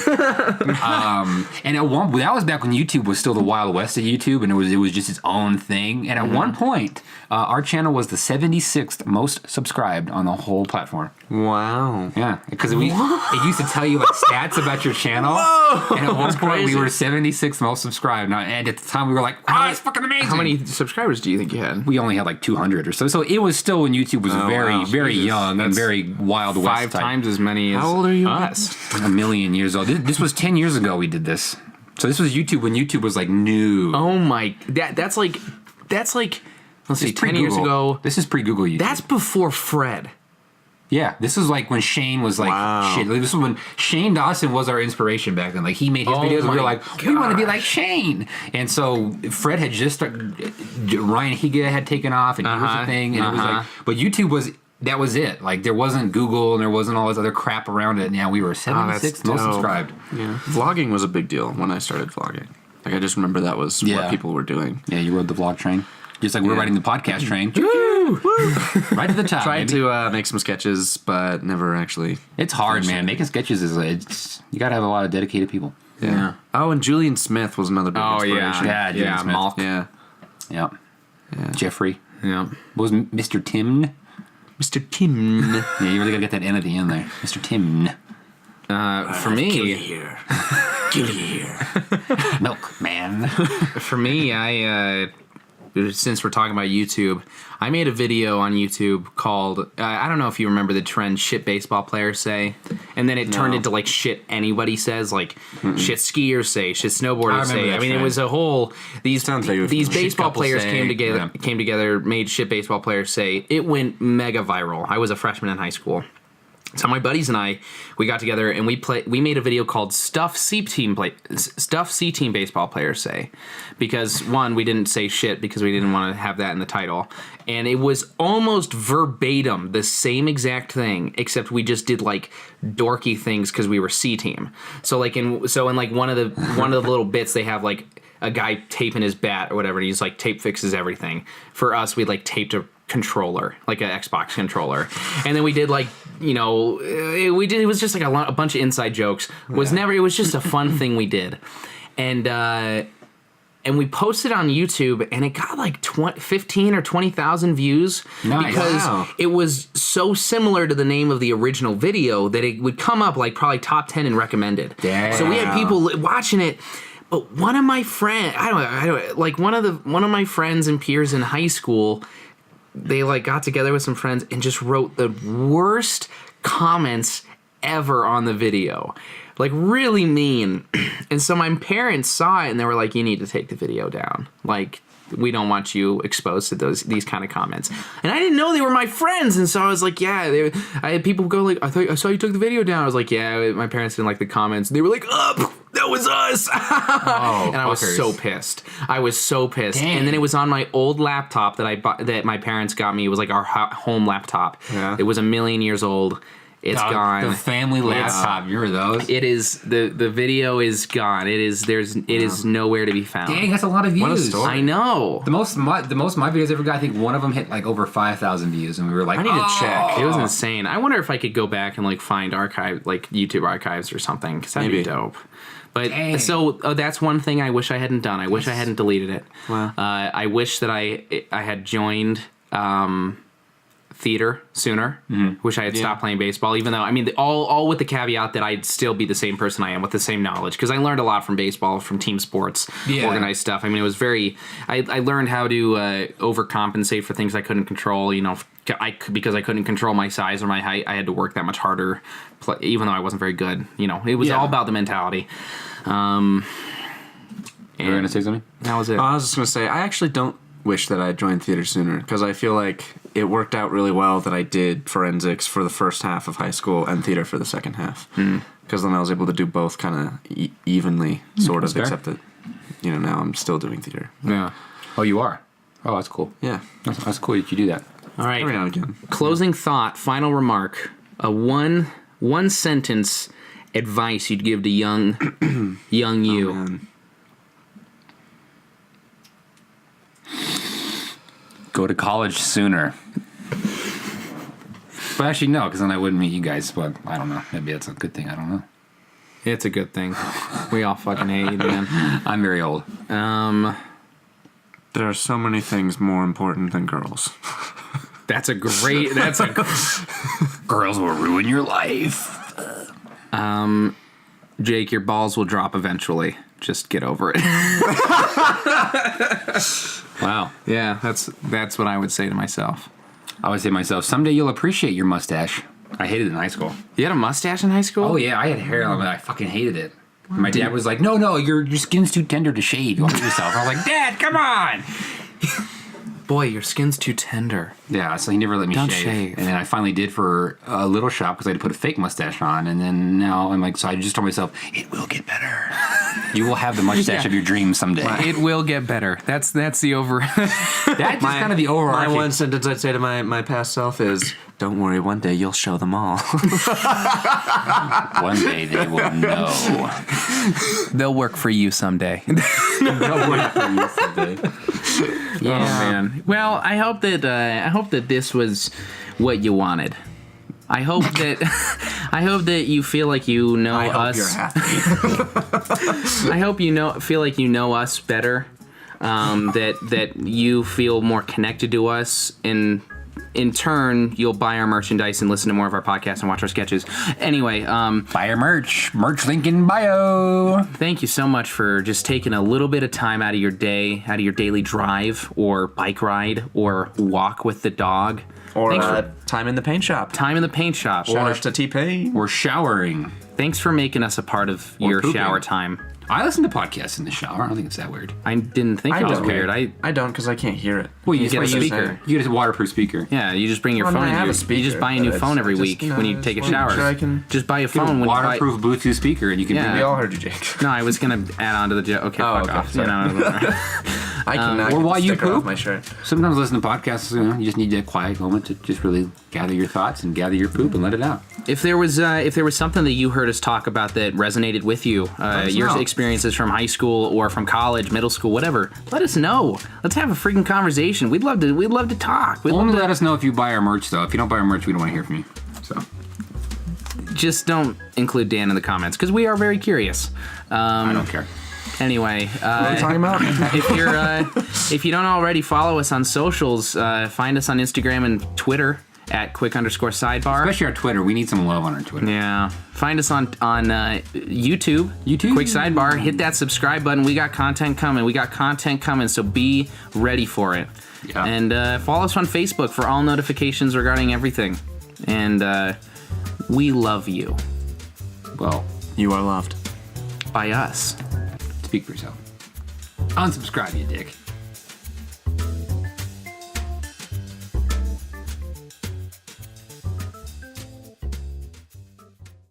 And that was back when YouTube was still the Wild West of YouTube, and it was just its own thing. And at one point, our channel was the 76th most subscribed on the whole platform. Wow. Yeah, because it used to tell you like stats about your channel. Whoa, and at one point we were 76th most subscribed. And at the time we were like, oh, it's fucking amazing. How many subscribers do you think you had? We only had like 200 or so. So it was still when YouTube was very young and very Wild West 5 type. times as many as How old are you? us. A million years old. This was 10 years ago we did this. So this was YouTube when YouTube was like new. Oh my, that's like let's see, 10 years Pre-Google. ago. This is pre-Google YouTube. That's before Fred. Yeah, this is like when Shane was like, shit. Like, this was when Shane Dawson was our inspiration back then. Like, he made his videos and we were like, we want to be like Shane. And so Fred had just started, Ryan Higa had taken off and he was the thing. And it was like, but YouTube that was it. Like, there wasn't Google and there wasn't all this other crap around it. Now we were 76th most subscribed. Yeah. Vlogging was a big deal when I started vlogging. Like, I just remember that was what people were doing. Yeah, you rode the vlog train. Just like we're riding the podcast train. Woo! Right to the top. Tried baby. to make some sketches, but never actually. It's hard, man. Making sketches you got to have a lot of dedicated people. Yeah. Oh, and Julian Smith was another big inspiration. Yeah, Julian Smith. Malk. Yeah. Yeah. Jeffrey. Yeah. What was Mr. Tim? Mr. Tim. Yeah, you really got to get that N at the end there. Mr. Tim. For me, here. Gilly here. Milk, man. for me, since we're talking about YouTube, I made a video on YouTube called, I don't know if you remember the trend shit baseball players say, and then it turned into like shit anybody says, like shit skiers say, shit snowboarders say. I mean, it was a whole, these baseball players came together, made shit baseball players say. It went mega viral. I was a freshman in high school. So my buddies and I, we got together and we made a video called Stuff C Team Baseball Players Say. Because one, we didn't say shit because we didn't want to have that in the title. And it was almost verbatim the same exact thing, except we just did like dorky things because we were C Team. So like in one of the little bits they have like a guy taping his bat or whatever, and he's like tape fixes everything. For us, we like taped a controller, like an Xbox controller, and then we did like, you know, it was just like a bunch of inside jokes. It was just a fun thing we did, and we posted on YouTube, and it got like 15 or 20,000 views. Nice. Because it was so similar to the name of the original video that it would come up like probably top 10 in recommended. Damn. So we had people watching it. But one of my friends, one of my friends and peers in high school, they like got together with some friends and just wrote the worst comments ever on the video. Like really mean. And so my parents saw it and they were like, you need to take the video down. Like, we don't want you exposed to these kind of comments. And I didn't know they were my friends. And so I was like, yeah, I had people go like, I saw you took the video down. I was like, yeah, my parents didn't like the comments. They were like, that was us. And I was so pissed. Dang. And then it was on my old laptop that my parents got me. It was like our home laptop. Yeah. It was a million years old. It's gone. The family laptop. You remember those? It is the video is gone. It is nowhere to be found. Dang, that's a lot of views. What a story. I know. The most my videos ever got, I think one of them hit like over 5,000 views, and we were like, I need to check. It was insane. I wonder if I could go back and like find YouTube archives or something, because that'd be dope. But Dang. so that's one thing I wish I hadn't done. I wish I hadn't deleted it. Wow. I wish that I had joined theater sooner. Wish I had stopped playing baseball, even though, I mean, all with the caveat that I'd still be the same person I am with the same knowledge, because I learned a lot from baseball, from team sports, organized stuff. I mean, it was I learned how to overcompensate for things I couldn't control, you know, because I couldn't control my size or my height. I had to work that much harder, even though I wasn't very good. You know, it was all about the mentality. You were going to say something? That was it. I was just going to say, I actually don't wish that I had joined theater sooner, because I feel like it worked out really well that I did forensics for the first half of high school and theater for the second half. Because then I was able to do both kind of evenly, sort of, except that, you know, now I'm still doing theater. Yeah. Oh, you are? Oh, that's cool. Yeah. That's cool that you do that. All right. Every now and again. Closing thought, final remark. A one sentence advice you'd give to young you. Oh, man. Go to college sooner. But actually, no, because then I wouldn't meet you guys. But I don't know. Maybe that's a good thing. I don't know. It's a good thing. We all fucking hate you, man. I'm very old. There are so many things more important than girls. That's a Girls will ruin your life. Jake, your balls will drop eventually. Just get over it. Wow. Yeah, that's what I would say to myself. I would say to myself, someday you'll appreciate your mustache. I hated it in high school. You had a mustache in high school? Oh, yeah. I had hair on it. I fucking hated it. My dad was like, no, your skin's too tender to shave. You'll hurt yourself. I was like, Dad, come on. Boy, your skin's too tender. Yeah, so he never let me shave. And then I finally did for a little shop because I had to put a fake mustache on. And then now I'm like, so I just told myself, it will get better. You will have the mustache of your dreams someday. It will get better. That's the over. That's kind of the My overarching. one sentence I'd say to my past self is, "Don't worry, one day you'll show them all." One day they will know. They'll work for you someday. Yeah, man. Well, I hope that this was what you wanted. I hope that you feel like you know I hope us. you're happy. I hope feel like you know us better. That you feel more connected to us, and in turn, you'll buy our merchandise and listen to more of our podcasts and watch our sketches. Anyway, Buy our merch link in bio. thank you so much for just taking a little bit of time out of your day, out of your daily drive or bike ride or walk with the dog. Or Thanks for time in the paint shop. time in the paint shop. Shout out to T-Pain. We're showering. Thanks for making us a part of Or your pooping. shower time. I listen to podcasts in the shower. I don't think it's that weird. I didn't think it was don't. weird. I don't because I can't hear it. Well, You get a speaker. You get a waterproof speaker. Yeah, you just bring your Well, I phone. mean, I have you a speaker, just buy a but new it's- phone every I just, week you know, when you I take a just wanna shower. make sure I can- Just buy a Get a phone. waterproof Bluetooth speaker, and you can. Yeah. We all heard you, Jake. No, I was gonna add on to the joke. Okay, Oh, fuck okay, off. sorry. I cannot or get while the you sticker off poop. my shirt. Sometimes listen to podcasts. You just need that quiet moment to just really gather your thoughts and gather your poop and let it out. If there was something that you heard us talk about that resonated with you, us your know. experiences from high school or from college, middle school, whatever, let us know. Let's have a freaking conversation. We'd love to talk. We'd love Only to, let us know if you buy our merch, though. If you don't buy our merch, we don't want to hear from you. So just don't include Dan in the comments because we are very curious. I don't care. Anyway, What are you talking about? if you don't already follow us on socials, find us on Instagram and Twitter at quick_sidebar. Especially our Twitter. We need some love on our Twitter. Yeah. Find us on YouTube. YouTube. Quick Sidebar. Hit that subscribe button. We got content coming. So be ready for it. Yeah. And follow us on Facebook for all notifications regarding everything. And we love you. Well, You are loved. By us. speak for yourself. Unsubscribe, you dick.